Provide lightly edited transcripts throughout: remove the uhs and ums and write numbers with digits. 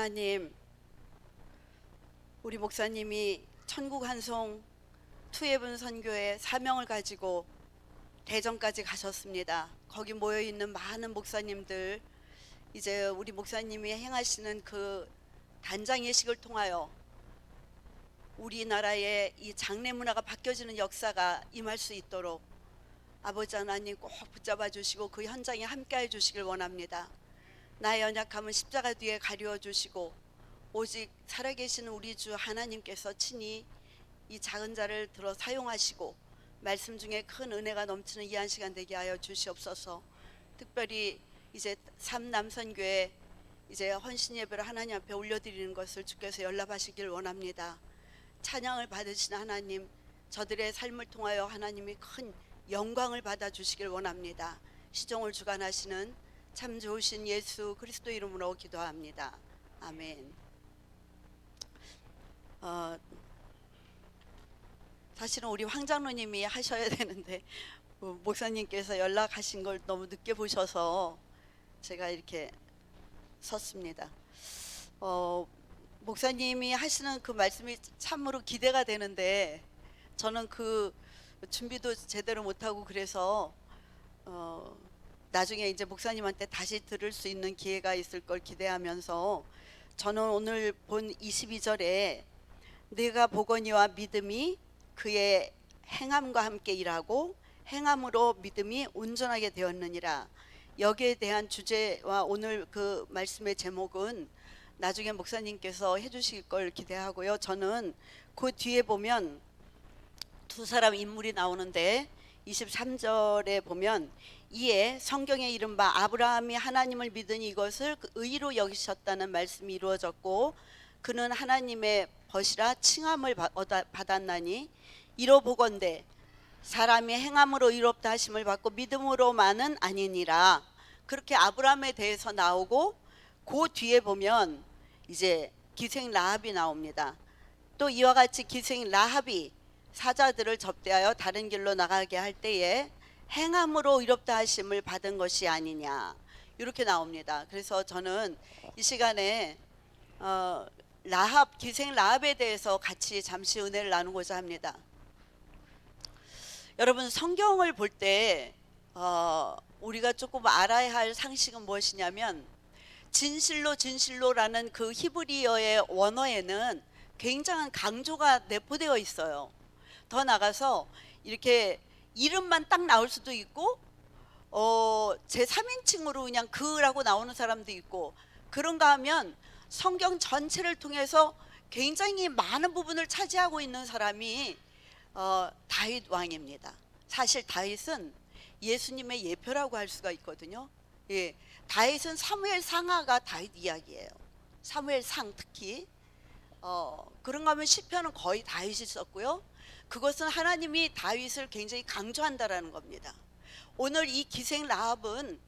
하나님, 우리 목사님이 천국 한송 투예분 선교의 사명을 가지고 대전까지 가셨습니다. 거기 모여있는 많은 목사님들, 이제 우리 목사님이 행하시는 그 단장 예식을 통하여 우리나라의 이 장례 문화가 바뀌어지는 역사가 임할 수 있도록 아버지 하나님 꼭 붙잡아 주시고 그 현장에 함께해 주시길 원합니다. 나의 연약함은 십자가 뒤에 가리워 주시고 오직 살아계시는 우리 주 하나님께서 친히 이 작은 자를 들어 사용하시고 말씀 중에 큰 은혜가 넘치는 이 한 시간 되게 하여 주시옵소서. 특별히 이제 삼남선교회 이제 헌신 예배를 하나님 앞에 올려드리는 것을 주께서 연락하시길 원합니다. 찬양을 받으신 하나님, 저들의 삶을 통하여 하나님이 큰 영광을 받아 주시길 원합니다. 시종을 주관하시는 참 좋으신 예수 그리스도 이름으로 기도합니다. 아멘. 사실은 우리 황장로님이 하셔야 되는데 목사님께서 연락하신 걸 너무 늦게 보셔서 제가 이렇게 섰습니다. 목사님이 하시는 그 말씀이 참으로 기대가 되는데 저는 그 준비도 제대로 못하고 그래서 나중에 이제 목사님한테 다시 들을 수 있는 기회가 있을 걸 기대하면서 저는 오늘 본 22절에 내가 보거니와 믿음이 그의 행함과 함께 일하고 행함으로 믿음이 온전하게 되었느니라. 여기에 대한 주제와 오늘 그 말씀의 제목은 나중에 목사님께서 해주실 걸 기대하고요. 저는 그 뒤에 보면 두 사람 인물이 나오는데 23절에 보면 이에 성경에 이른바 아브라함이 하나님을 믿으니 이것을 의로 여기셨다는 말씀이 이루어졌고 그는 하나님의 벗이라 칭함을 받았나니 이로 보건대 사람이 행함으로 의롭다 하심을 받고 믿음으로만은 아니니라. 그렇게 아브라함에 대해서 나오고 그 뒤에 보면 이제 기생 라합이 나옵니다. 또 이와 같이 기생 라합이 사자들을 접대하여 다른 길로 나가게 할 때에 행함으로 의롭다 하심을 받은 것이 아니냐 이렇게 나옵니다. 그래서 저는 이 시간에 라합, 기생 라합에 대해서 같이 잠시 은혜를 나누고자 합니다. 여러분, 성경을 볼 때 우리가 조금 알아야 할 상식은 무엇이냐면 진실로라는 그 히브리어의 원어에는 굉장한 강조가 내포되어 있어요. 더 나가서 이렇게 이름만 딱 나올 수도 있고 제3인칭으로 그냥 그라고 나오는 사람도 있고, 그런가 하면 성경 전체를 통해서 굉장히 많은 부분을 차지하고 있는 사람이 다윗 왕입니다. 사실 다윗은 예수님의 예표라고 할 수가 있거든요. 예, 다윗은 사무엘 상하가 다윗 이야기예요. 사무엘 상 특히 그런가 하면 시편은 거의 다윗이 썼고요. 그것은 하나님이 다윗을 굉장히 강조한다라는 겁니다. 오늘 이 기생 라합은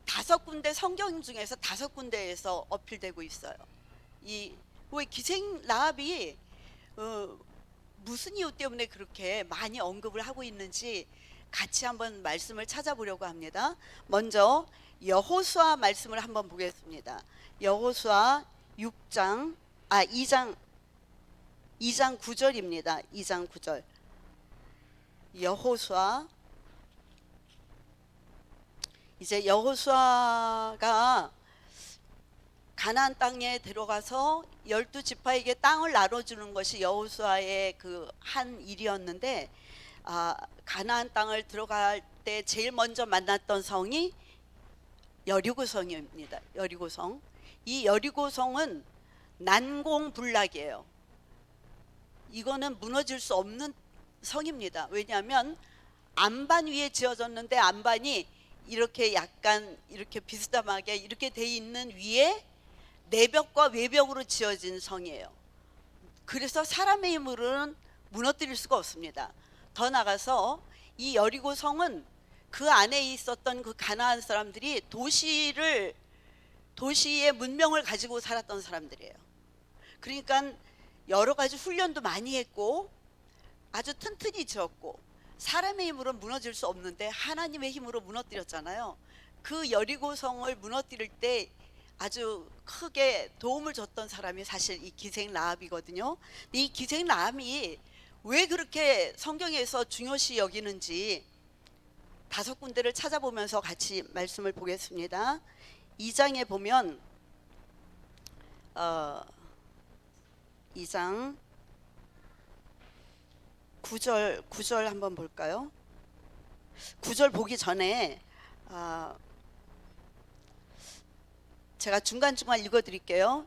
5군데 성경 중에서 5군데에서 어필되고 있어요. 왜 기생 라합이 무슨 이유 때문에 그렇게 많이 언급을 하고 있는지 같이 한번 말씀을 찾아보려고 합니다. 먼저 여호수아 말씀을 한번 보겠습니다. 여호수아 2장 9절입니다. 2장 9절. 여호수아, 이제 여호수아가 가나안 땅에 들어가서 12지파에게 땅을 나눠주는 것이 여호수아의 그 한 일이었는데 가나안 땅을 들어갈 때 제일 먼저 만났던 성이 여리고성입니다. 여리고성. 이 여리고성은 난공불락이에요. 이거는 무너질 수 없는 성입니다. 왜냐하면 안반 위에 지어졌는데 안반이 이렇게 약간 이렇게 비스듬하게 이렇게 돼 있는 위에 내벽과 외벽으로 지어진 성이에요. 그래서 사람의 힘으로는 무너뜨릴 수가 없습니다. 더 나가서 이 여리고 성은 그 안에 있었던 그 가나안 사람들이 도시의 문명을 가지고 살았던 사람들이에요. 그러니까 여러 가지 훈련도 많이 했고 아주 튼튼히 지었고 사람의 힘으로 무너질 수 없는데 하나님의 힘으로 무너뜨렸잖아요. 그 여리고성을 무너뜨릴 때 아주 크게 도움을 줬던 사람이 사실 이 기생 라합이거든요. 근데 이 기생 라합이 왜 그렇게 성경에서 중요시 여기는지 5군데를 찾아보면서 같이 말씀을 보겠습니다. 2장에 보면 2장 9절 한번 볼까요? 9절 보기 전에 제가 중간중간 읽어드릴게요.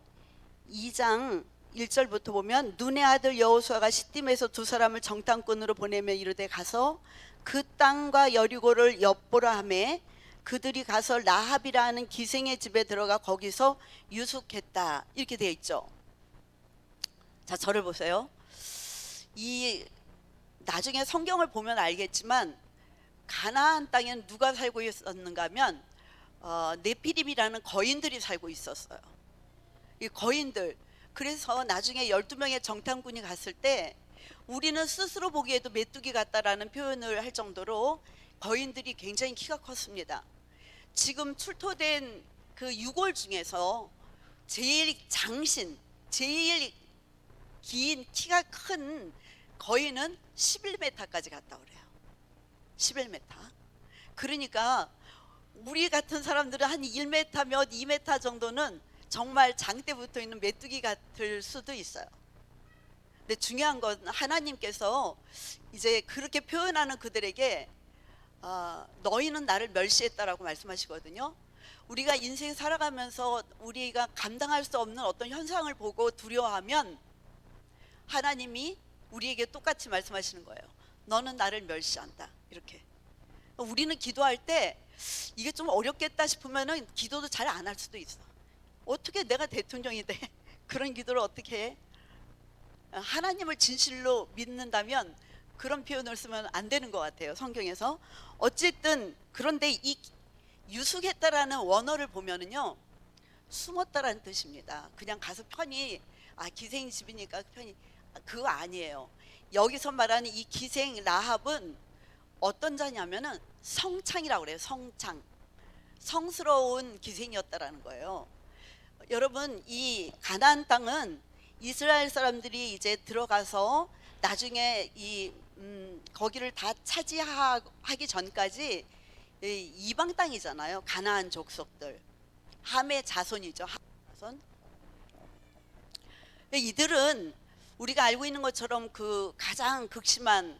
2장 1절부터 보면 눈의 아들 여호수아가 시딤에서 2사람을 정탐꾼으로 보내며 이르되 가서 그 땅과 여리고를 엿보라 하매 그들이 가서 라합이라는 기생의 집에 들어가 거기서 유숙했다. 이렇게 되어 있죠. 자, 저를 보세요. 이 나중에 성경을 보면 알겠지만 가나안 땅에는 누가 살고 있었는가 하면 네피림이라는 거인들이 살고 있었어요. 이 거인들. 그래서 나중에 12명의 정탐꾼이 갔을 때 우리는 스스로 보기에도 메뚜기 같다라는 표현을 할 정도로 거인들이 굉장히 키가 컸습니다. 지금 출토된 그 유골 중에서 제일 장신, 제일 긴 키가 큰 거인은 11m까지 갔다 그래요. 11m. 그러니까 우리 같은 사람들은 한 1m 몇 2m 정도는 정말 장대 붙어 있는 메뚜기 같을 수도 있어요. 근데 중요한 건 하나님께서 이제 그렇게 표현하는 그들에게 너희는 나를 멸시했다라고 말씀하시거든요. 우리가 인생 살아가면서 우리가 감당할 수 없는 어떤 현상을 보고 두려워하면 하나님이 우리에게 똑같이 말씀하시는 거예요. 너는 나를 멸시한다. 이렇게. 우리는 기도할 때 이게 좀 어렵겠다 싶으면은 기도도 잘 안 할 수도 있어. 어떻게 내가 대통령이 돼? 그런 기도를 어떻게 해? 하나님을 진실로 믿는다면 그런 표현을 쓰면 안 되는 것 같아요, 성경에서. 어쨌든 그런데 이 유숙했다라는 원어를 보면은요, 숨었다라는 뜻입니다. 그냥 가서 편히 기생 집이니까 편히, 그거 아니에요. 여기서 말하는 이 기생 라합은 어떤 자냐면은 성창이라고 그래요. 성창. 성스러운 기생이었다라는 거예요. 여러분, 이 가나안 땅은 이스라엘 사람들이 이제 들어가서 나중에 거기를 다 차지하기 전까지 이방 땅이잖아요. 가나안 족속들, 함의 자손이죠. 함의 자손. 이들은 우리가 알고 있는 것처럼 그 가장 극심한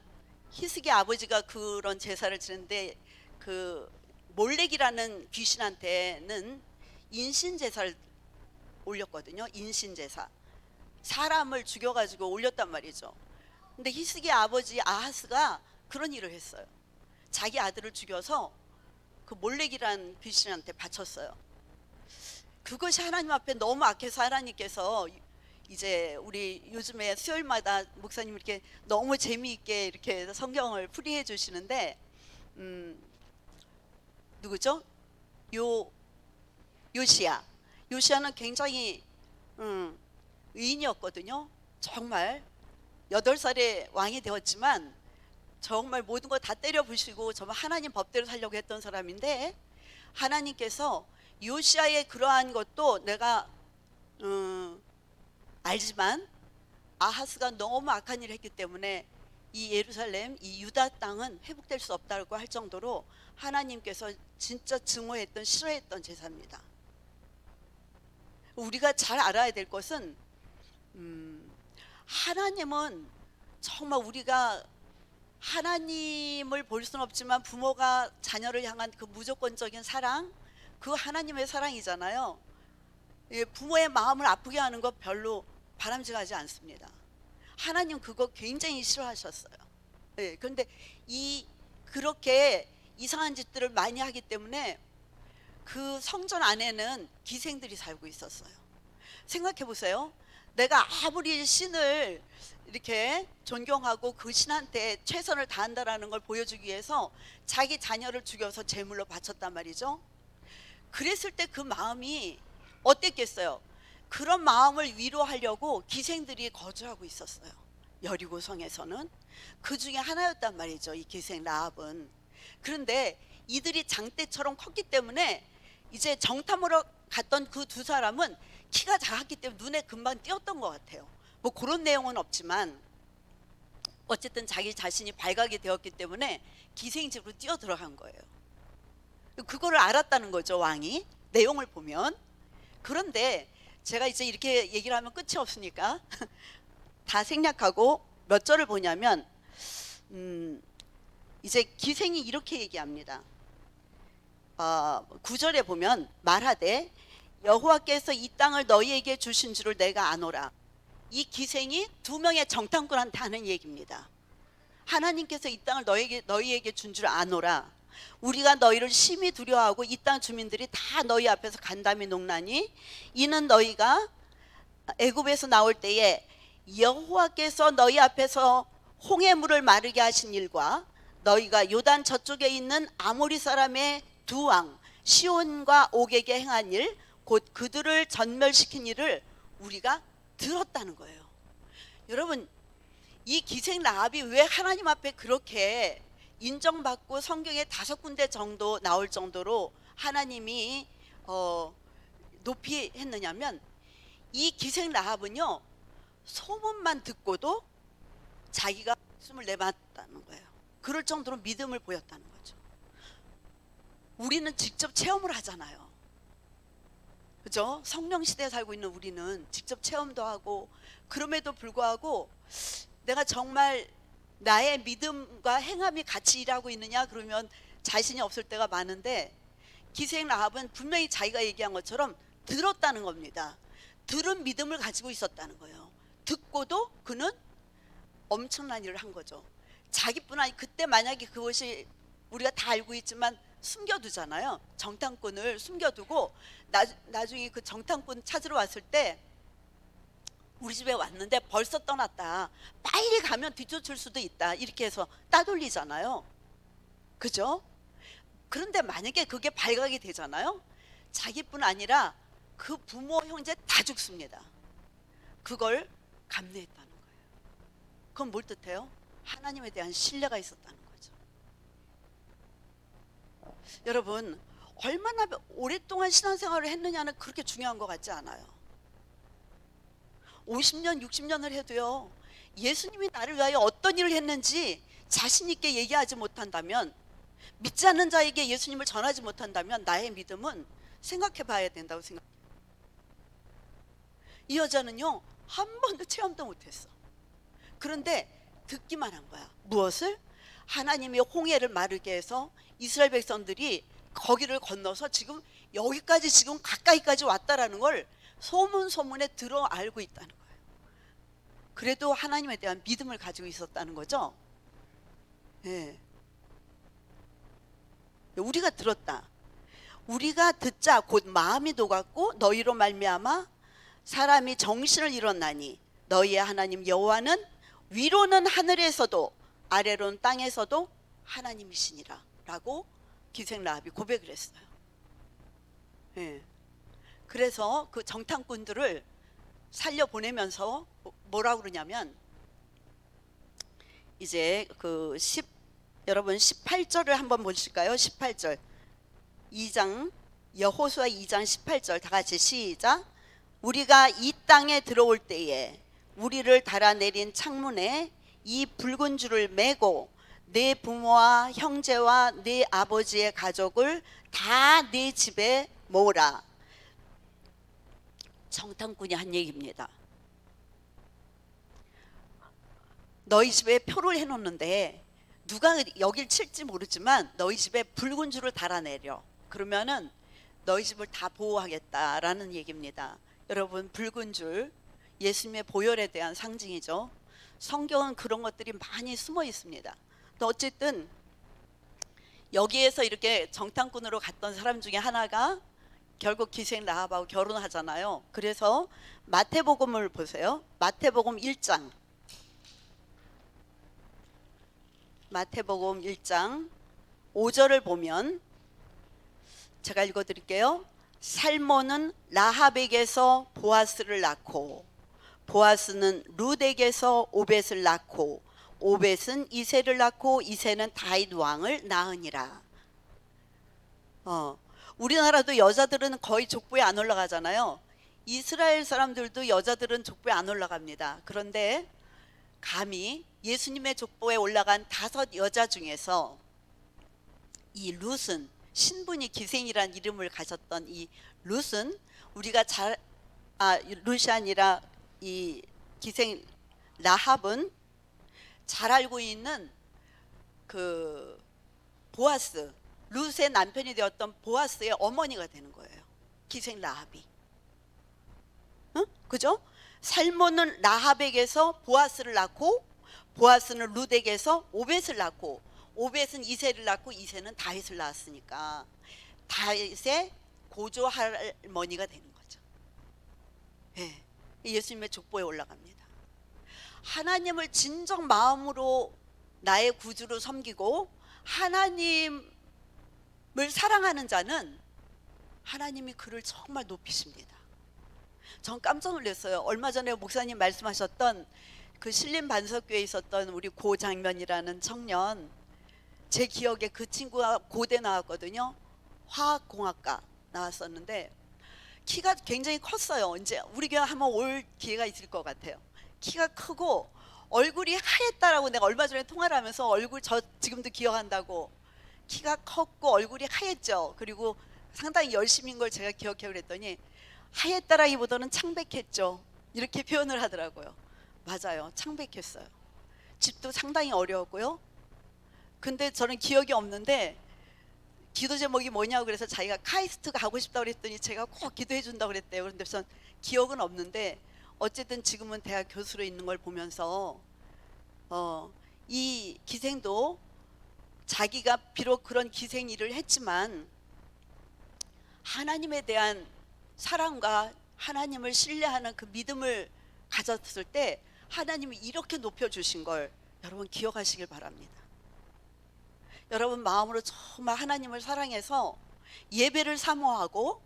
히스기 아버지가 그런 제사를 지는데 그 몰렉이라는 귀신한테는 인신 제사를 올렸거든요. 인신 제사. 사람을 죽여가지고 올렸단 말이죠. 근데 히스기 아버지 아하스가 그런 일을 했어요. 자기 아들을 죽여서 그 몰렉이란 귀신한테 바쳤어요. 그것이 하나님 앞에 너무 악해서 하나님께서 이제 우리 요즘에 수요일마다 목사님 이렇게 너무 재미있게 이렇게 성경을 풀이해 주시는데 누구죠? 요시야는 굉장히 의인이었거든요. 정말 8살에 왕이 되었지만 정말 모든 거 다 때려 부시고 정말 하나님 법대로 살려고 했던 사람인데 하나님께서 요시야의 그러한 것도 내가 알지만 아하스가 너무 악한 일을 했기 때문에 이 예루살렘, 이 유다 땅은 회복될 수 없다고 할 정도로 하나님께서 진짜 증오했던, 싫어했던 제사입니다. 우리가 잘 알아야 될 것은 하나님은 정말 우리가 하나님을 볼 수는 없지만 부모가 자녀를 향한 그 무조건적인 사랑, 그 하나님의 사랑이잖아요. 부모의 마음을 아프게 하는 거 별로 바람직하지 않습니다. 하나님 그거 굉장히 싫어하셨어요. 그런데 그렇게 이상한 짓들을 많이 하기 때문에 그 성전 안에는 기생들이 살고 있었어요. 생각해 보세요. 내가 아무리 신을 이렇게 존경하고 그 신한테 최선을 다한다라는 걸 보여주기 위해서 자기 자녀를 죽여서 제물로 바쳤단 말이죠. 그랬을 때 그 마음이 어땠겠어요? 그런 마음을 위로하려고 기생들이 거주하고 있었어요. 여리고 성에서는 그 중에 하나였단 말이죠. 이 기생 라합은. 그런데 이들이 장대처럼 컸기 때문에 이제 정탐하러 갔던 그 두 사람은 키가 작았기 때문에 눈에 금방 띄었던 것 같아요. 뭐 그런 내용은 없지만 어쨌든 자기 자신이 발각이 되었기 때문에 기생집으로 뛰어 들어간 거예요. 그거를 알았다는 거죠, 왕이. 내용을 보면. 그런데 제가 이제 이렇게 얘기를 하면 끝이 없으니까 다 생략하고 몇 절을 보냐면 이제 기생이 이렇게 얘기합니다. 9절에 보면 말하되 여호와께서 이 땅을 너희에게 주신 줄을 내가 아노라. 이 기생이 두 명의 정탐꾼한테 하는 얘기입니다. 하나님께서 이 땅을 너희에게 준 줄 아노라. 우리가 너희를 심히 두려워하고 이 땅 주민들이 다 너희 앞에서 간담이 녹나니 이는 너희가 애굽에서 나올 때에 여호와께서 너희 앞에서 홍해 물을 마르게 하신 일과 너희가 요단 저쪽에 있는 아모리 사람의 두 왕 시온과 옥에게 행한 일 곧 그들을 전멸시킨 일을 우리가 들었다는 거예요. 여러분, 이 기생 라합이 왜 하나님 앞에 그렇게 인정받고 성경에 5군데 정도 나올 정도로 하나님이 높이 했느냐면, 이 기생 라합은요 소문만 듣고도 자기가 목숨을 내봤다는 거예요. 그럴 정도로 믿음을 보였다는 거죠. 우리는 직접 체험을 하잖아요. 그죠? 성령 시대에 살고 있는 우리는 직접 체험도 하고, 그럼에도 불구하고 내가 정말 나의 믿음과 행함이 같이 일하고 있느냐 그러면 자신이 없을 때가 많은데, 기생 라합은 분명히 자기가 얘기한 것처럼 들었다는 겁니다. 들은 믿음을 가지고 있었다는 거예요. 듣고도 그는 엄청난 일을 한 거죠. 자기뿐 아니, 그때 만약에 그것이 우리가 다 알고 있지만 숨겨두잖아요. 정탐꾼을 숨겨두고 나중에 그 정탐꾼 찾으러 왔을 때 우리 집에 왔는데 벌써 떠났다, 빨리 가면 뒤쫓을 수도 있다, 이렇게 해서 따돌리잖아요. 그죠? 그런데 만약에 그게 발각이 되잖아요. 자기뿐 아니라 그 부모 형제 다 죽습니다. 그걸 감내했다는 거예요. 그건 뭘 뜻해요? 하나님에 대한 신뢰가 있었다는 거죠. 여러분, 얼마나 오랫동안 신앙생활을 했느냐는 그렇게 중요한 것 같지 않아요. 50년, 60년을 해도요, 예수님이 나를 위하여 어떤 일을 했는지 자신 있게 얘기하지 못한다면, 믿지 않는 자에게 예수님을 전하지 못한다면 나의 믿음은 생각해 봐야 된다고 생각해요. 이 여자는요 한 번도 체험도 못했어. 그런데 듣기만 한 거야. 무엇을? 하나님이 홍해를 마르게 해서 이스라엘 백성들이 거기를 건너서 지금 여기까지, 지금 가까이까지 왔다라는 걸 소문에 들어 알고 있다는 거예요. 그래도 하나님에 대한 믿음을 가지고 있었다는 거죠. 네. 우리가 들었다. 우리가 듣자 곧 마음이 녹았고 너희로 말미암아 사람이 정신을 잃었나니 너희의 하나님 여호와는 위로는 하늘에서도 아래로는 땅에서도 하나님이시니라 라고 기생 라합이 고백을 했어요. 네. 그래서 그 정탐꾼들을 살려보내면서 뭐라고 그러냐면, 이제 여러분 18절을 한번 보실까요? 18절 2장 여호수아 2장 18절 다 같이 시작. 우리가 이 땅에 들어올 때에 우리를 달아내린 창문에 이 붉은 줄을 매고 내 부모와 형제와 내 아버지의 가족을 다 내 집에 모으라. 정탐꾼이 한 얘기입니다. 너희 집에 표를 해놓는데 누가 여길 칠지 모르지만 너희 집에 붉은 줄을 달아내려. 그러면은 너희 집을 다 보호하겠다라는 얘기입니다. 여러분, 붉은 줄 예수님의 보혈에 대한 상징이죠. 성경은 그런 것들이 많이 숨어 있습니다. 또 어쨌든 여기에서 이렇게 정탐꾼으로 갔던 사람 중에 하나가 결국 기생 라합하고 결혼하잖아요. 그래서 마태복음을 보세요. 마태복음 1장 마태복음 1장 5절을 보면, 제가 읽어드릴게요. 살모는 라합에게서 보아스를 낳고 보아스는 룻에게서 오벳을 낳고 오벳은 이새를 낳고 이새는 다윗 왕을 낳으니라. 우리나라도 여자들은 거의 족보에 안 올라가잖아요. 이스라엘 사람들도 여자들은 족보에 안 올라갑니다. 그런데 감히 예수님의 족보에 올라간 5 여자 중에서 이 룻은, 신분이 기생이란 이름을 가졌던 이 룻은, 우리가 룻이 아니라 이 기생 라합은 잘 알고 있는 그 보아스, 룻의 남편이 되었던 보아스의 어머니가 되는 거예요. 기생 라합이. 응? 그죠? 살몬은 라합에게서 보아스를 낳고, 보아스는 룻에게서 오벳을 낳고, 오벳은 이새를 낳고, 이새는 다윗을 낳았으니까 다윗의 고조 할머니가 되는 거죠. 예, 예수님의 족보에 올라갑니다. 하나님을 진정 마음으로 나의 구주로 섬기고 하나님을 사랑하는 자는 하나님이 그를 정말 높이십니다. 전 깜짝 놀랐어요. 얼마 전에 목사님 말씀하셨던 그 신림 반석교회에 있었던 우리 고장면이라는 청년, 제 기억에 그 친구가 고대 나왔거든요. 화학공학과 나왔었는데 키가 굉장히 컸어요. 이제 우리 교회 한번 올 기회가 있을 것 같아요. 키가 크고 얼굴이 하였다라고, 내가 얼마 전에 통화를 하면서 얼굴 저 지금도 기억한다고, 키가 컸고 얼굴이 하였죠. 그리고 상당히 열심인 걸 제가 기억해 그랬더니 하였다라기보다는 창백했죠, 이렇게 표현을 하더라고요. 맞아요, 창백했어요. 집도 상당히 어려웠고요. 근데 저는 기억이 없는데 기도 제목이 뭐냐고 그래서 자기가 카이스트 가고 싶다고 그랬더니 제가 꼭 기도해 준다고 그랬대요. 그런데 전 기억은 없는데 어쨌든 지금은 대학 교수로 있는 걸 보면서 이 기생도 자기가 비록 그런 기생 일을 했지만 하나님에 대한 사랑과 하나님을 신뢰하는 그 믿음을 가졌을 때 하나님이 이렇게 높여주신 걸 여러분 기억하시길 바랍니다. 여러분 마음으로 정말 하나님을 사랑해서 예배를 사모하고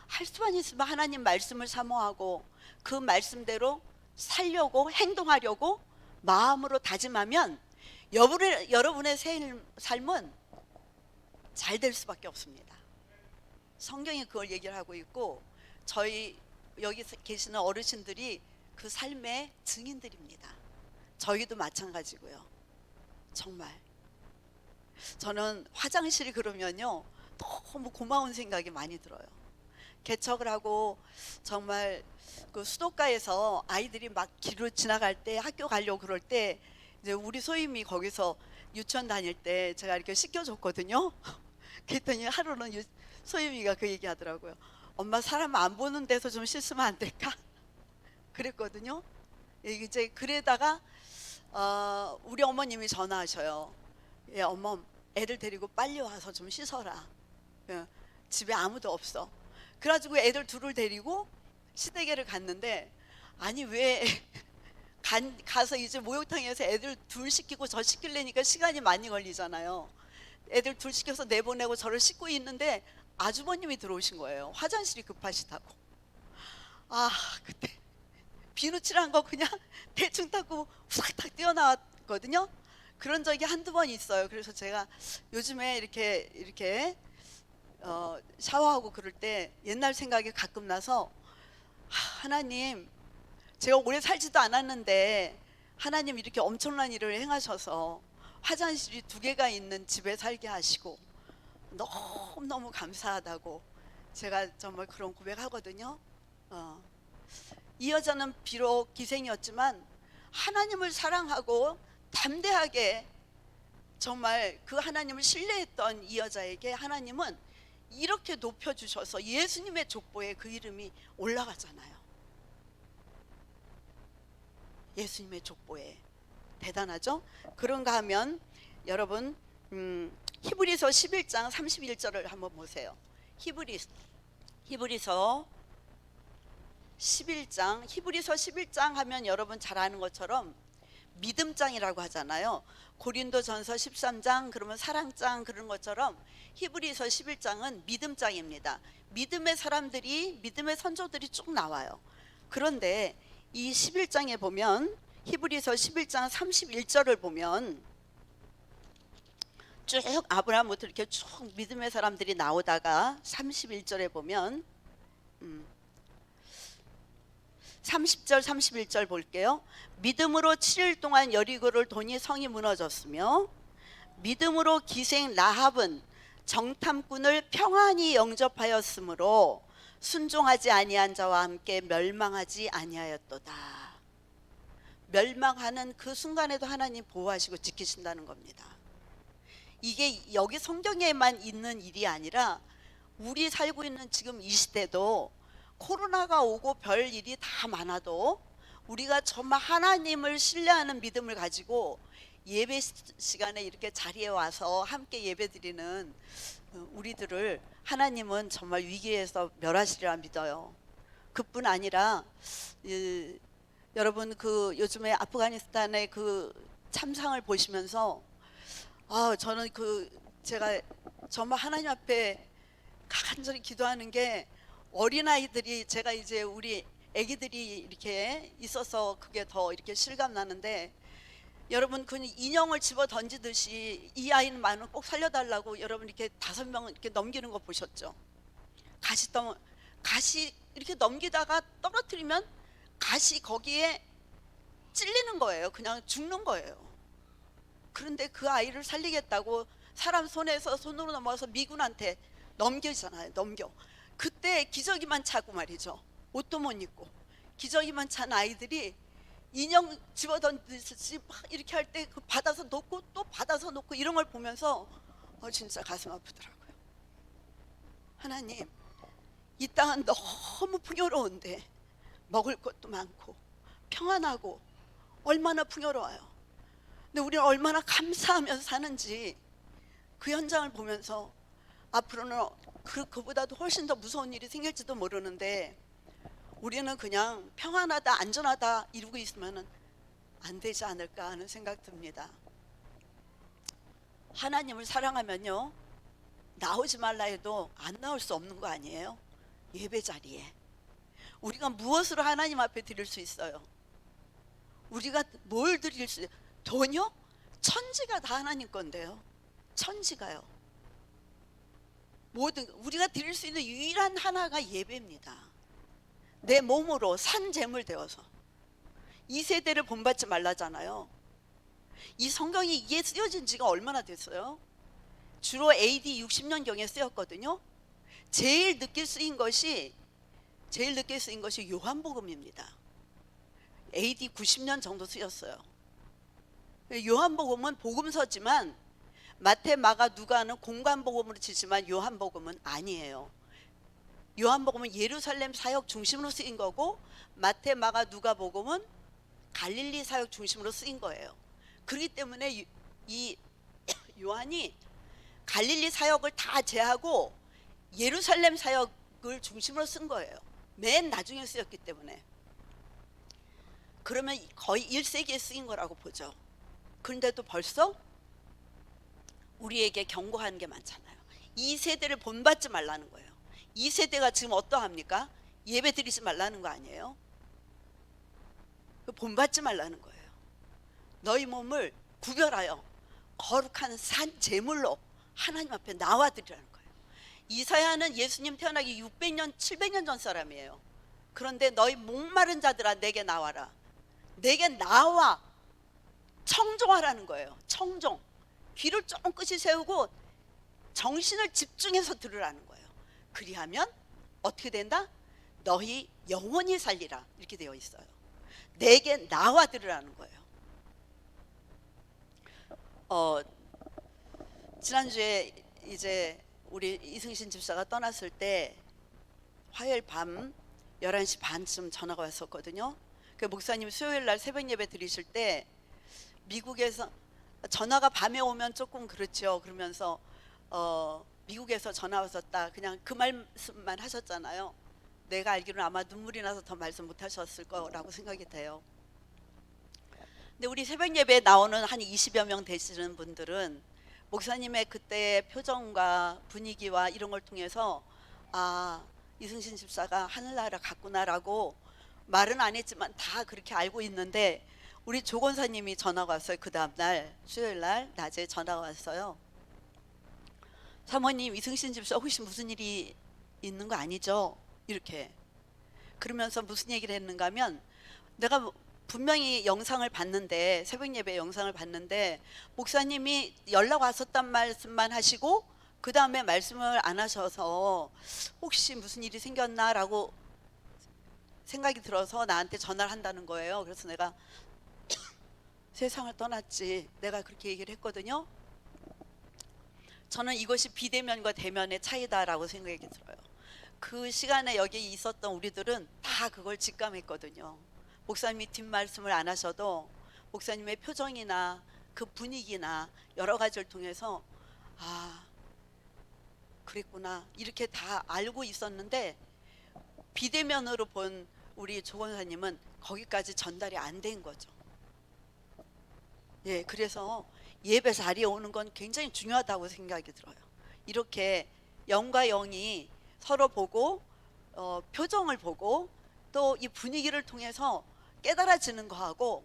할 수만 있으면 하나님 말씀을 사모하고 그 말씀대로 살려고 행동하려고 마음으로 다짐하면 여러분의 삶은 잘 될 수밖에 없습니다. 성경이 그걸 얘기를 하고 있고 저희 여기 계시는 어르신들이 그 삶의 증인들입니다. 저희도 마찬가지고요. 정말 저는 화장실이 그러면요 너무 고마운 생각이 많이 들어요. 개척을 하고 정말 그 수도가에서 아이들이 막 길을 지나갈 때 학교 가려고 그럴 때 이제 우리 소임이 거기서 유치원 다닐 때 제가 이렇게 씻겨줬거든요. 그랬더니 하루는 소임이가 그 얘기 하더라고요. 엄마 사람 안 보는 데서 좀 씻으면 안 될까? 그랬거든요. 이제 그러다가 우리 어머님이 전화하셔요. 예, 엄마 애들 데리고 빨리 와서 좀 씻어라. 예, 집에 아무도 없어. 그래가지고 애들 둘을 데리고 시댁에를 갔는데 아니 왜 가서 이제 목욕탕에서 애들 둘 시키고 저 시키려니까 시간이 많이 걸리잖아요. 애들 둘 시켜서 내보내고 저를 씻고 있는데 아주버님이 들어오신 거예요. 화장실이 급하시다고. 그때 비누칠한 거 그냥 대충 닦고 후닥닥 뛰어나왔거든요. 그런 적이 한두 번 있어요. 그래서 제가 요즘에 이렇게 샤워하고 그럴 때 옛날 생각이 가끔 나서 하나님, 제가 오래 살지도 않았는데 하나님 이렇게 엄청난 일을 행하셔서 화장실이 2개가 있는 집에 살게 하시고 너무너무 감사하다고 제가 정말 그런 고백하거든요. 이 여자는 비록 기생이었지만 하나님을 사랑하고 담대하게 정말 그 하나님을 신뢰했던 이 여자에게 하나님은 이렇게 높여주셔서 예수님의 족보에 그 이름이 올라가잖아요. 예수님의 족보에. 대단하죠? 그런가 하면 여러분 히브리서 11장 31절을 한번 보세요. 히브리서 11장 하면 여러분 잘 아는 것처럼 믿음장이라고 하잖아요. 고린도전서 13장 그러면 사랑장 그런 것처럼 히브리서 11장은 믿음장입니다. 믿음의 사람들이, 믿음의 선조들이 쭉 나와요. 그런데 이 11장에 보면 히브리서 11장 31절을 보면 쭉 아브라함부터 이렇게 쭉 믿음의 사람들이 나오다가 31절에 보면 30절 31절 볼게요. 믿음으로 7일 동안 여리고를 도니 성이 무너졌으며 믿음으로 기생 라합은 정탐꾼을 평안히 영접하였으므로 순종하지 아니한 자와 함께 멸망하지 아니하였도다. 멸망하는 그 순간에도 하나님 보호하시고 지키신다는 겁니다. 이게 여기 성경에만 있는 일이 아니라 우리 살고 있는 지금 이 시대도 코로나가 오고 별 일이 다 많아도 우리가 정말 하나님을 신뢰하는 믿음을 가지고 예배 시간에 이렇게 자리에 와서 함께 예배드리는 우리들을 하나님은 정말 위기에서 멸하시리라 믿어요. 그뿐 아니라 여러분 그 요즘에 아프가니스탄의 그 참상을 보시면서 저는 제가 정말 하나님 앞에 간절히 기도하는 게 어린아이들이 제가 이제 우리 아기들이 이렇게 있어서 그게 더 이렇게 실감 나는데 여러분 그 인형을 집어 던지듯이 이 아이는 꼭 살려달라고 여러분 이렇게 5명 이렇게 넘기는 거 보셨죠? 가시 이렇게 넘기다가 떨어뜨리면 가시 거기에 찔리는 거예요. 그냥 죽는 거예요. 그런데 그 아이를 살리겠다고 사람 손으로 넘어서 미군한테 넘겨잖아요. 그때 기저귀만 차고 말이죠. 옷도 못 입고 기저귀만 찬 아이들이 인형 집어 던지듯이 이렇게 할 때 그 받아서 놓고 또 받아서 놓고 이런 걸 보면서 진짜 가슴 아프더라고요. 하나님, 이 땅은 너무 풍요로운데 먹을 것도 많고 평안하고 얼마나 풍요로워요. 근데 우리는 얼마나 감사하면서 사는지 그 현장을 보면서 앞으로는 그보다도 훨씬 더 무서운 일이 생길지도 모르는데 우리는 그냥 평안하다 안전하다 이러고 있으면 안 되지 않을까 하는 생각 듭니다. 하나님을 사랑하면요 나오지 말라 해도 안 나올 수 없는 거 아니에요? 예배 자리에 우리가 무엇으로 하나님 앞에 드릴 수 있어요? 우리가 뭘 드릴 수 있어요? 돈요? 천지가 다 하나님 건데요. 천지가요. 모든 우리가 드릴 수 있는 유일한 하나가 예배입니다. 내 몸으로 산 제물 되어서 이 세대를 본받지 말라잖아요. 이 성경이 이게 쓰여진 지가 얼마나 됐어요? 주로 AD 60년경에 쓰였거든요. 제일 늦게 쓰인 것이 요한복음입니다. AD 90년 정도 쓰였어요. 요한복음은 복음서지만 마태, 마가, 누가는 공관복음으로 치지만 요한복음은 아니에요. 요한복음은 예루살렘 사역 중심으로 쓰인 거고 마태, 마가, 누가복음은 갈릴리 사역 중심으로 쓰인 거예요. 그렇기 때문에 이 요한이 갈릴리 사역을 다 제하고 예루살렘 사역을 중심으로 쓴 거예요. 맨 나중에 쓰였기 때문에. 그러면 거의 1세기에 쓰인 거라고 보죠. 그런데도 벌써 우리에게 경고하는 게 많잖아요. 이 세대를 본받지 말라는 거예요. 이 세대가 지금 어떠합니까? 예배 드리지 말라는 거 아니에요? 본받지 말라는 거예요. 너희 몸을 구별하여 거룩한 산 제물로 하나님 앞에 나와드리라는 거예요. 이사야는 예수님 태어나기 600년 700년 전 사람이에요. 그런데 너희 목마른 자들아 내게 나와라. 내게 나와 청종하라는 거예요. 청종. 귀를 쫑긋이 세우고 정신을 집중해서 들으라는 거예요. 그리하면 어떻게 된다? 너희 영원히 살리라 이렇게 되어 있어요. 내게 나와 들으라는 거예요. 지난주에 이제 우리 이승신 집사가 떠났을 때 화요일 밤 11시 반쯤 전화가 왔었거든요. 그 목사님 수요일 날 새벽 예배 드리실 때 미국에서 전화가 밤에 오면 조금 그렇죠. 그러면서 미국에서 전화 왔었다. 그냥 그 말씀만 하셨잖아요. 내가 알기로는 아마 눈물이 나서 더 말씀 못 하셨을 거라고 생각이 돼요. 근데 우리 새벽 예배에 나오는 한 20여 명 되시는 분들은 목사님의 그때의 표정과 분위기와 이런 걸 통해서 이승신 집사가 하늘나라 갔구나라고 말은 안 했지만 다 그렇게 알고 있는데 우리 조 권사님이 전화가 왔어요. 그 다음날 수요일날 낮에 전화가 왔어요. 사모님, 이승신 집사 혹시 무슨 일이 있는 거 아니죠? 이렇게. 그러면서 무슨 얘기를 했는가 하면, 내가 분명히 영상을 봤는데, 새벽 예배 영상을 봤는데 목사님이 연락 왔었단 말씀만 하시고 그 다음에 말씀을 안 하셔서 혹시 무슨 일이 생겼나 라고 생각이 들어서 나한테 전화를 한다는 거예요. 그래서 내가 세상을 떠났지, 내가 그렇게 얘기를 했거든요. 저는 이것이 비대면과 대면의 차이다라고 생각이 들어요. 그 시간에 여기 있었던 우리들은 다 그걸 직감했거든요. 목사님이 뒷말씀을 안 하셔도 목사님의 표정이나 그 분위기나 여러 가지를 통해서 아, 그랬구나, 이렇게 다 알고 있었는데, 비대면으로 본 우리 조 권사님은 거기까지 전달이 안 된 거죠. 예, 그래서 예배 자리에 오는 건 굉장히 중요하다고 생각이 들어요. 이렇게 영과 영이 서로 보고 표정을 보고 또 이 분위기를 통해서 깨달아지는 거하고,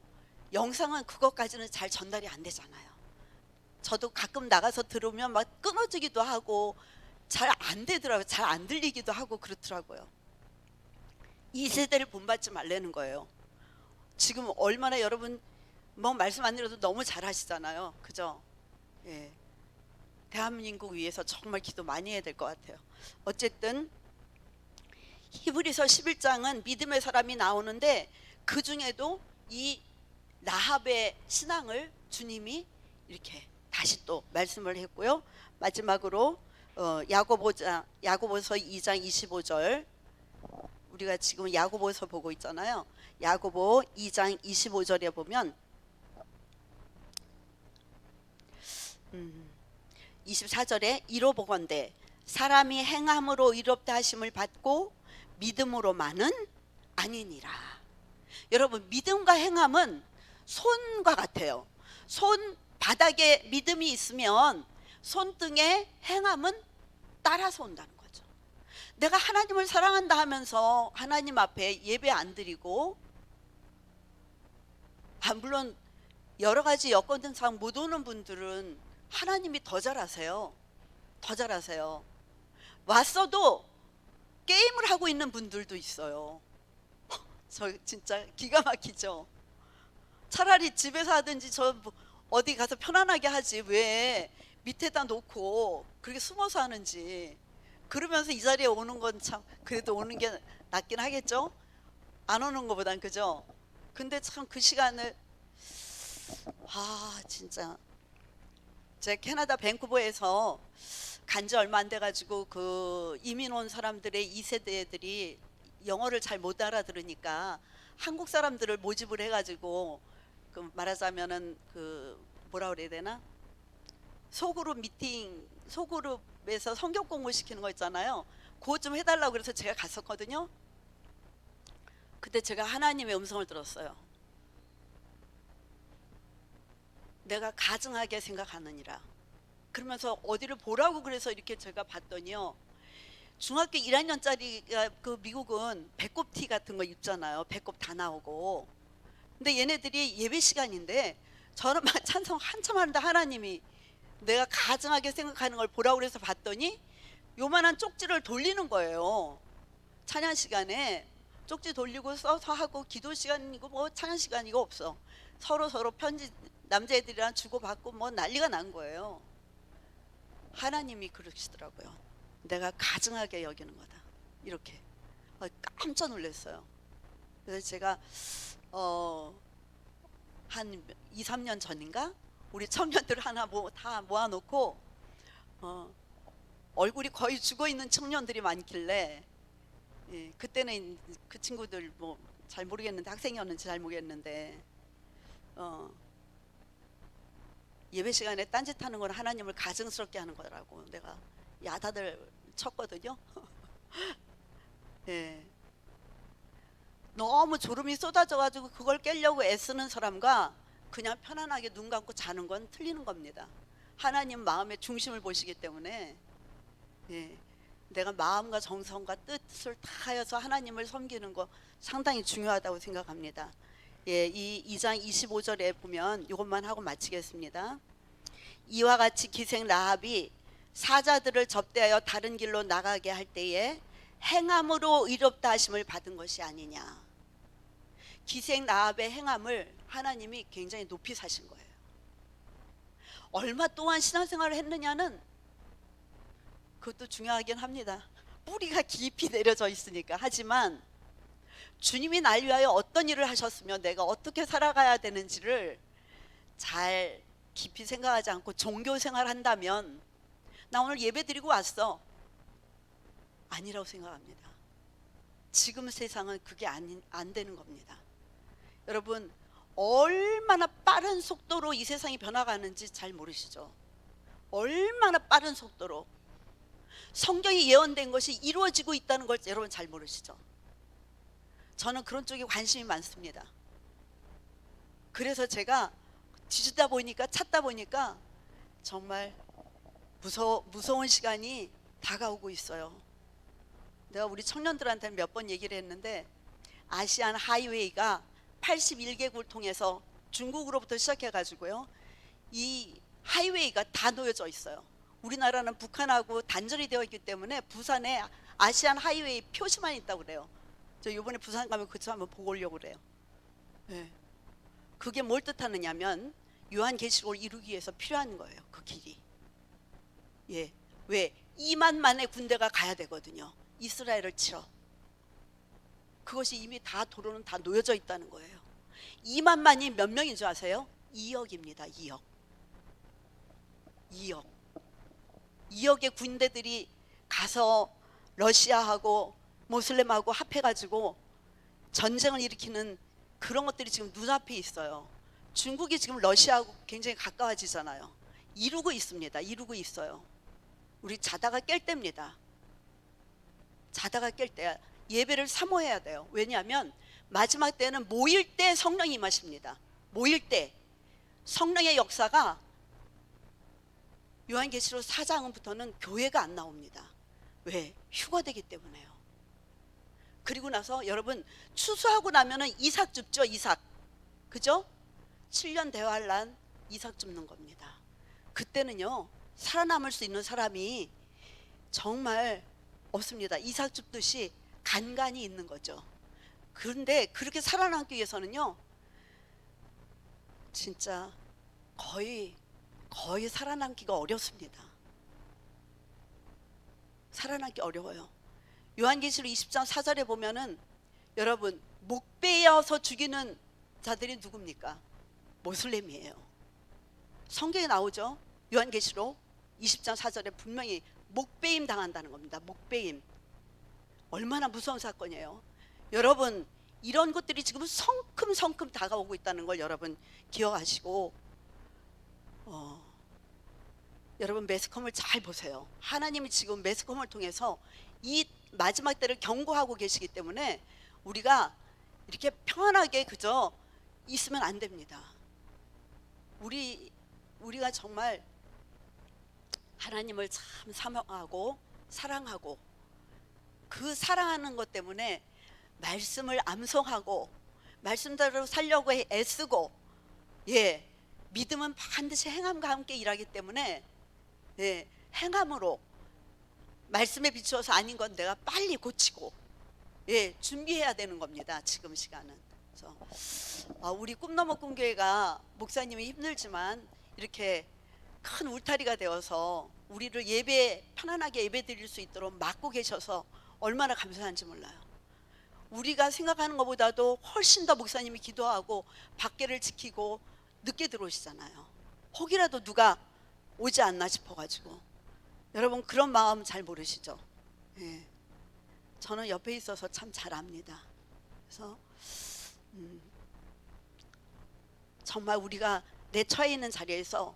영상은 그것까지는 잘 전달이 안 되잖아요. 저도 가끔 나가서 들으면 막 끊어지기도 하고 잘 안 되더라고요. 잘 안 들리기도 하고 그렇더라고요. 이 세대를 본받지 말라는 거예요. 지금 얼마나 여러분 뭐 말씀 안 드려도 너무 잘하시잖아요. 그죠? 예. 대한민국 위해서 정말 기도 많이 해야 될 것 같아요. 어쨌든 히브리서 11장은 믿음의 사람이 나오는데, 그 중에도 이 라합의 신앙을 주님이 이렇게 다시 또 말씀을 했고요. 마지막으로 야고보서 2장 25절, 우리가 지금 야고보서 보고 있잖아요. 야고보 2장 25절에 보면 24절에 이로 보건대 사람이 행함으로 의롭다 하심을 받고 믿음으로만은 아니니라. 여러분, 믿음과 행함은 손과 같아요. 손 바닥에 믿음이 있으면 손등에 행함은 따라서 온다는 거죠. 내가 하나님을 사랑한다 하면서 하나님 앞에 예배 안 드리고, 물론 여러 가지 여건 등상 못 오는 분들은 하나님이 더 잘하세요. 더 잘하세요. 왔어도 게임을 하고 있는 분들도 있어요. 저 진짜 기가 막히죠. 차라리 집에서 하든지 저 어디 가서 편안하게 하지, 왜 밑에다 놓고 그렇게 숨어서 하는지. 그러면서 이 자리에 오는 건 참 그래도 오는 게 낫긴 하겠죠. 안 오는 것보단. 그죠? 근데 참 그 시간을 진짜 제가 캐나다 밴쿠버에서 간지 얼마 안 돼가지고 그 이민 온 사람들의 2세대들이 영어를 잘 못 알아들으니까 한국 사람들을 모집을 해가지고, 그 말하자면은 그 뭐라 그래야 되나, 소그룹 미팅, 소그룹에서 성경 공부 시키는 거 있잖아요. 그거 좀 해달라고 그래서 제가 갔었거든요. 그때 제가 하나님의 음성을 들었어요. 내가 가증하게 생각하느니라. 그러면서 어디를 보라고 그래서 이렇게 제가 봤더니요, 중학교 1학년짜리가 그 미국은 배꼽티 같은 거 입잖아요. 배꼽 다 나오고. 근데 얘네들이 예배 시간인데 저는 막 찬송 한참 하는데 하나님이 내가 가증하게 생각하는 걸 보라고 그래서 봤더니 요만한 쪽지를 돌리는 거예요. 찬양 시간에 쪽지 돌리고 써서 하고, 기도 시간이고 뭐 찬양 시간이고 없어. 서로 편지 남자애들이랑 주고받고 뭐 난리가 난 거예요. 하나님이 그러시더라고요. 내가 가증하게 여기는 거다. 이렇게. 깜짝 놀랐어요. 그래서 제가 한 2, 3년 전인가 우리 청년들 하나 다 모아놓고 얼굴이 거의 죽어있는 청년들이 많길래, 예, 그때는 그 친구들 뭐 잘 모르겠는데, 학생이었는지 잘 모르겠는데 예배 시간에 딴짓하는 건 하나님을 가증스럽게 하는 거라고 내가 야단을 쳤거든요. 예. 너무 졸음이 쏟아져가지고 그걸 깨려고 애쓰는 사람과 그냥 편안하게 눈 감고 자는 건 틀리는 겁니다. 하나님 마음의 중심을 보시기 때문에, 예, 내가 마음과 정성과 뜻을 다하여서 하나님을 섬기는 거 상당히 중요하다고 생각합니다. 예, 이 2장 25절에 보면 이것만 하고 마치겠습니다. 이와 같이 기생 라합이 사자들을 접대하여 다른 길로 나가게 할 때에 행함으로 의롭다 하심을 받은 것이 아니냐. 기생 라합의 행함을 하나님이 굉장히 높이 사신 거예요. 얼마 동안 신앙생활을 했느냐는 그것도 중요하긴 합니다. 뿌리가 깊이 내려져 있으니까. 하지만 주님이 날 위하여 어떤 일을 하셨으며 내가 어떻게 살아가야 되는지를 잘 깊이 생각하지 않고 종교 생활 한다면 나 오늘 예배 드리고 왔어, 아니라고 생각합니다. 지금 세상은 그게 안 되는 겁니다. 여러분, 얼마나 빠른 속도로 이 세상이 변화가는지 잘 모르시죠? 얼마나 빠른 속도로 성경이 예언된 것이 이루어지고 있다는 걸 여러분 잘 모르시죠? 저는 그런 쪽에 관심이 많습니다. 그래서 제가 뒤지다 보니까, 찾다 보니까 정말 무서운 시간이 다가오고 있어요. 내가 우리 청년들한테 몇 번 얘기를 했는데, 아시안 하이웨이가 81개국을 통해서 중국으로부터 시작해가지고요, 이 하이웨이가 다 놓여져 있어요. 우리나라는 북한하고 단절이 되어 있기 때문에 부산에 아시안 하이웨이 표시만 있다고 그래요. 저 이번에 부산 가면 그거 한번 보고 오려고 그래요. 네. 그게 뭘 뜻하느냐면 요한계시록을 이루기 위해서 필요한 거예요. 그 길이. 예. 왜? 2만만의 군대가 가야 되거든요. 이스라엘을 치러. 그것이 이미 다 도로는 다 놓여져 있다는 거예요. 2만만이 몇 명인 줄 아세요? 2억입니다. 2억의 군대들이 가서 러시아하고 모슬렘하고 합해가지고 전쟁을 일으키는 그런 것들이 지금 눈앞에 있어요. 중국이 지금 러시아하고 굉장히 가까워지잖아요. 이루고 있습니다. 이루고 있어요. 우리 자다가 깰 때입니다. 자다가 깰 때 예배를 사모해야 돼요. 왜냐하면 마지막 때는 모일 때 성령이 임하십니다. 모일 때 성령의 역사가, 요한계시록 4장부터는 교회가 안 나옵니다. 왜? 휴거되기 때문에요. 그리고 나서 여러분, 추수하고 나면은 이삭 줍죠. 이삭. 그죠? 7년 대환란, 이삭 줍는 겁니다. 그때는요, 살아남을 수 있는 사람이 정말 없습니다. 이삭 줍듯이 간간이 있는 거죠. 그런데 그렇게 살아남기 위해서는요, 진짜 거의 살아남기가 어렵습니다. 살아남기 어려워요. 요한계시록 20장 4절에 보면은 여러분, 목베어서 죽이는 자들이 누굽니까? 모슬렘이에요. 성경에 나오죠. 요한계시록 20장 4절에 분명히 목베임 당한다는 겁니다. 목베임. 얼마나 무서운 사건이에요. 여러분, 이런 것들이 지금 성큼성큼 다가오고 있다는 걸 여러분 기억하시고, 여러분 매스컴을 잘 보세요. 하나님이 지금 매스컴을 통해서 이 마지막 때를 경고하고 계시기 때문에 우리가 이렇게 평안하게 그저 있으면 안 됩니다. 우리가 정말 하나님을 참 사모하고 사랑하고, 그 사랑하는 것 때문에 말씀을 암송하고 말씀대로 살려고 애쓰고, 예, 믿음은 반드시 행함과 함께 일하기 때문에, 예, 행함으로 말씀에 비추어서 아닌 건 내가 빨리 고치고, 예, 준비해야 되는 겁니다. 지금 시간은. 그래서 우리 꿈너머 꿈교회가 목사님이 힘들지만 이렇게 큰 울타리가 되어서 우리를 편안하게 예배 드릴 수 있도록 막고 계셔서 얼마나 감사한지 몰라요. 우리가 생각하는 것보다도 훨씬 더 목사님이 기도하고 밖에를 지키고 늦게 들어오시잖아요. 혹이라도 누가 오지 않나 싶어가지고. 여러분, 그런 마음 잘 모르시죠? 예. 저는 옆에 있어서 참 잘 압니다. 그래서 정말 우리가 내 처해 있는 자리에서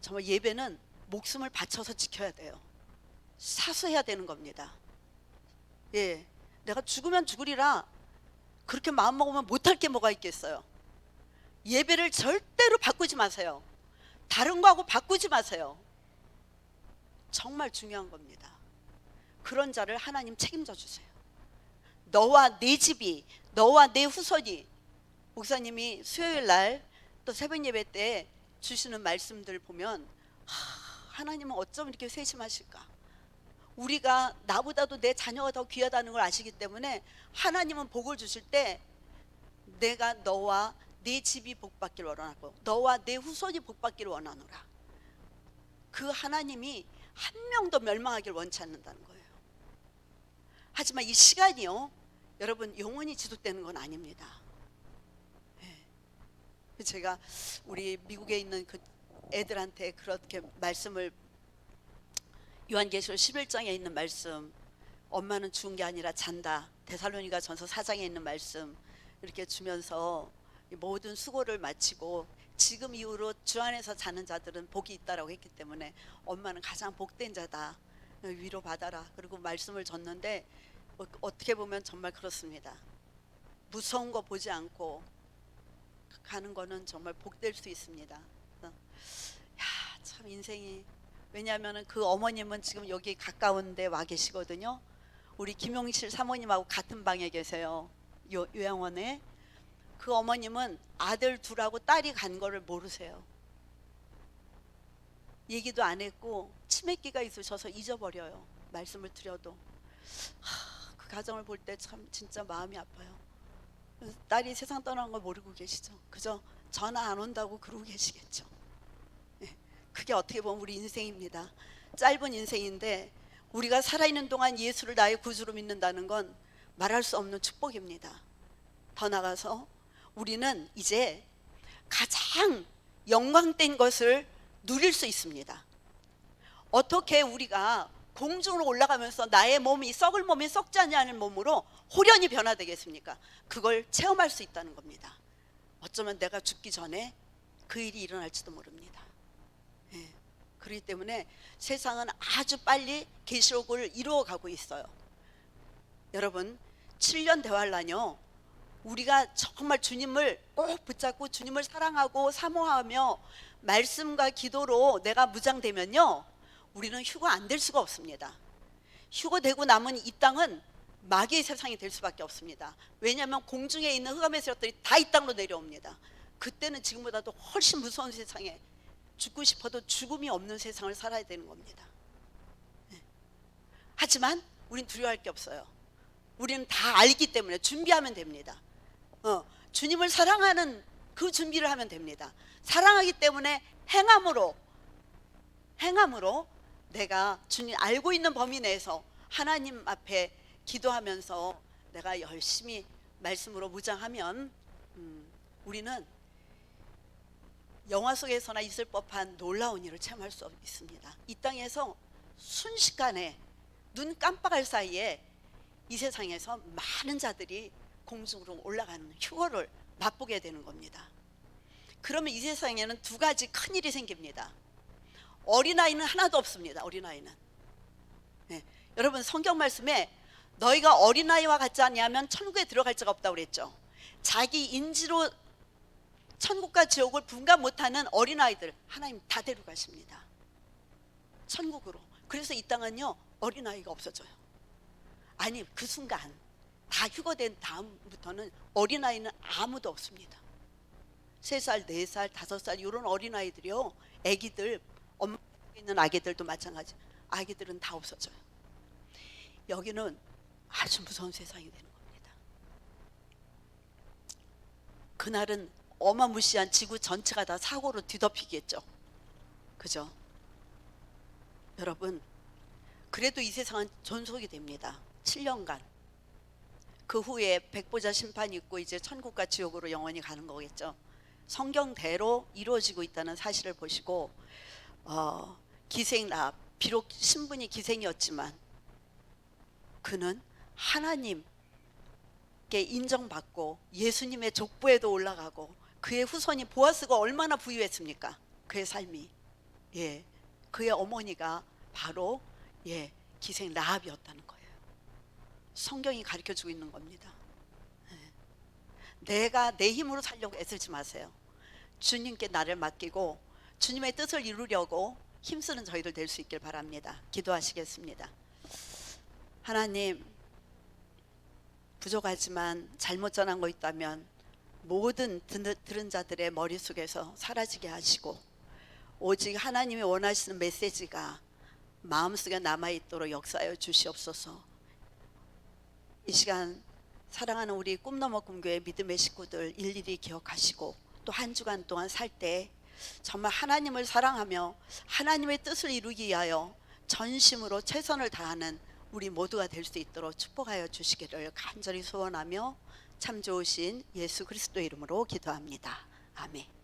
정말 예배는 목숨을 바쳐서 지켜야 돼요. 사수해야 되는 겁니다. 예, 내가 죽으면 죽으리라 그렇게 마음먹으면 못할 게 뭐가 있겠어요. 예배를 절대로 바꾸지 마세요. 다른 거하고 바꾸지 마세요. 정말 중요한 겁니다. 그런 자를 하나님 책임져 주세요. 너와 내 집이, 너와 내 후손이. 목사님이 수요일 날 또 새벽 예배 때 주시는 말씀들 보면 하나님은 어쩜 이렇게 세심하실까? 우리가 나보다도 내 자녀가 더 귀하다는 걸 아시기 때문에 하나님은 복을 주실 때 내가 너와 네 집이 복받기를 원하고 너와 내 후손이 복받기를 원하노라. 그 하나님이 한 명도 멸망하기를 원치 않는다는 거예요. 하지만 이 시간이요, 여러분 영원히 지속되는 건 아닙니다. 제가 우리 미국에 있는 그 애들한테 그렇게 말씀을, 요한계시록 11장에 있는 말씀, 엄마는 죽은 게 아니라 잔다, 데살로니가 전서 4장에 있는 말씀 이렇게 주면서 모든 수고를 마치고 지금 이후로 주 안에서 자는 자들은 복이 있다라고 했기 때문에 엄마는 가장 복된 자다, 위로 받아라, 그리고 말씀을 줬는데 어떻게 보면 정말 그렇습니다. 무서운 거 보지 않고 가는 거는 정말 복될 수 있습니다. 야, 참 인생이, 왜냐하면 그 어머님은 지금 여기 가까운 데 와 계시거든요. 우리 김용실 사모님하고 같은 방에 계세요. 요양원에. 그 어머님은 아들 둘하고 딸이 간 거를 모르세요. 얘기도 안 했고 치매기가 있으셔서 잊어버려요. 말씀을 드려도. 그 가정을 볼 때 참 진짜 마음이 아파요. 딸이 세상 떠난 걸 모르고 계시죠. 그저 전화 안 온다고 그러고 계시겠죠. 그게 어떻게 보면 우리 인생입니다. 짧은 인생인데 우리가 살아있는 동안 예수를 나의 구주로 믿는다는 건 말할 수 없는 축복입니다. 더 나아가서 우리는 이제 가장 영광된 것을 누릴 수 있습니다. 어떻게 우리가 공중으로 올라가면서 나의 몸이, 썩을 몸이 썩지 않는 몸으로 호련히 변화되겠습니까? 그걸 체험할 수 있다는 겁니다. 어쩌면 내가 죽기 전에 그 일이 일어날지도 모릅니다. 그렇기 때문에 세상은 아주 빨리 계시록을 이루어가고 있어요. 여러분, 7년 대환란요, 우리가 정말 주님을 꼭 붙잡고 주님을 사랑하고 사모하며 말씀과 기도로 내가 무장되면요, 우리는 휴거 안 될 수가 없습니다. 휴거되고 남은 이 땅은 마귀의 세상이 될 수밖에 없습니다. 왜냐하면 공중에 있는 흑암의 세력들이 다 이 땅으로 내려옵니다. 그때는 지금보다도 훨씬 무서운 세상에, 죽고 싶어도 죽음이 없는 세상을 살아야 되는 겁니다. 하지만 우린 두려워할 게 없어요. 우리는 다 알기 때문에 준비하면 됩니다. 주님을 사랑하는 그 준비를 하면 됩니다. 사랑하기 때문에 행함으로 내가 주님 알고 있는 범위 내에서 하나님 앞에 기도하면서 내가 열심히 말씀으로 무장하면 우리는 영화 속에서나 있을 법한 놀라운 일을 체험할 수 있습니다. 이 땅에서 순식간에 눈 깜빡할 사이에 이 세상에서 많은 자들이 공중으로 올라가는 휴거를 맛보게 되는 겁니다. 그러면 이 세상에는 두 가지 큰 일이 생깁니다. 어린아이는 하나도 없습니다. 어린아이는. 여러분, 성경 말씀에 너희가 어린아이와 같지 않냐면 천국에 들어갈 자가 없다고 그랬죠. 자기 인지로 천국과 지옥을 분간 못하는 어린아이들 하나님 다 데려가십니다. 천국으로. 그래서 이 땅은요, 어린아이가 없어져요. 아니, 그 순간 다 휴거된 다음부터는 어린아이는 아무도 없습니다. 3살, 4살, 5살 이런 어린아이들이요, 애기들, 엄마 있는 아기들도 마찬가지, 아기들은 다 없어져요. 여기는 아주 무서운 세상이 되는 겁니다. 그날은 어마무시한 지구 전체가 다 사고로 뒤덮이겠죠. 그죠? 여러분, 그래도 이 세상은 존속이 됩니다. 7년간. 그 후에 백보자 심판이 있고 이제 천국과 지옥으로 영원히 가는 거겠죠. 성경대로 이루어지고 있다는 사실을 보시고, 기생 라합, 비록 신분이 기생이었지만 그는 하나님께 인정받고 예수님의 족보에도 올라가고, 그의 후손이 보아스가 얼마나 부유했습니까? 그의 삶이. 그의 어머니가 바로 기생 라합이었다는 거예요. 성경이 가르쳐주고 있는 겁니다. 내가 내 힘으로 살려고 애쓰지 마세요. 주님께 나를 맡기고 주님의 뜻을 이루려고 힘쓰는 저희들 될 수 있길 바랍니다. 기도하시겠습니다. 하나님, 부족하지만 잘못 전한 거 있다면 모든 들은 자들의 머릿속에서 사라지게 하시고, 오직 하나님이 원하시는 메시지가 마음속에 남아있도록 역사하여 주시옵소서. 이 시간 사랑하는 우리 꿈너머 꿈교회 믿음의 식구들 일일이 기억하시고, 또 한 주간 동안 살 때 정말 하나님을 사랑하며 하나님의 뜻을 이루기 위하여 전심으로 최선을 다하는 우리 모두가 될 수 있도록 축복하여 주시기를 간절히 소원하며 참 좋으신 예수 그리스도의 이름으로 기도합니다. 아멘.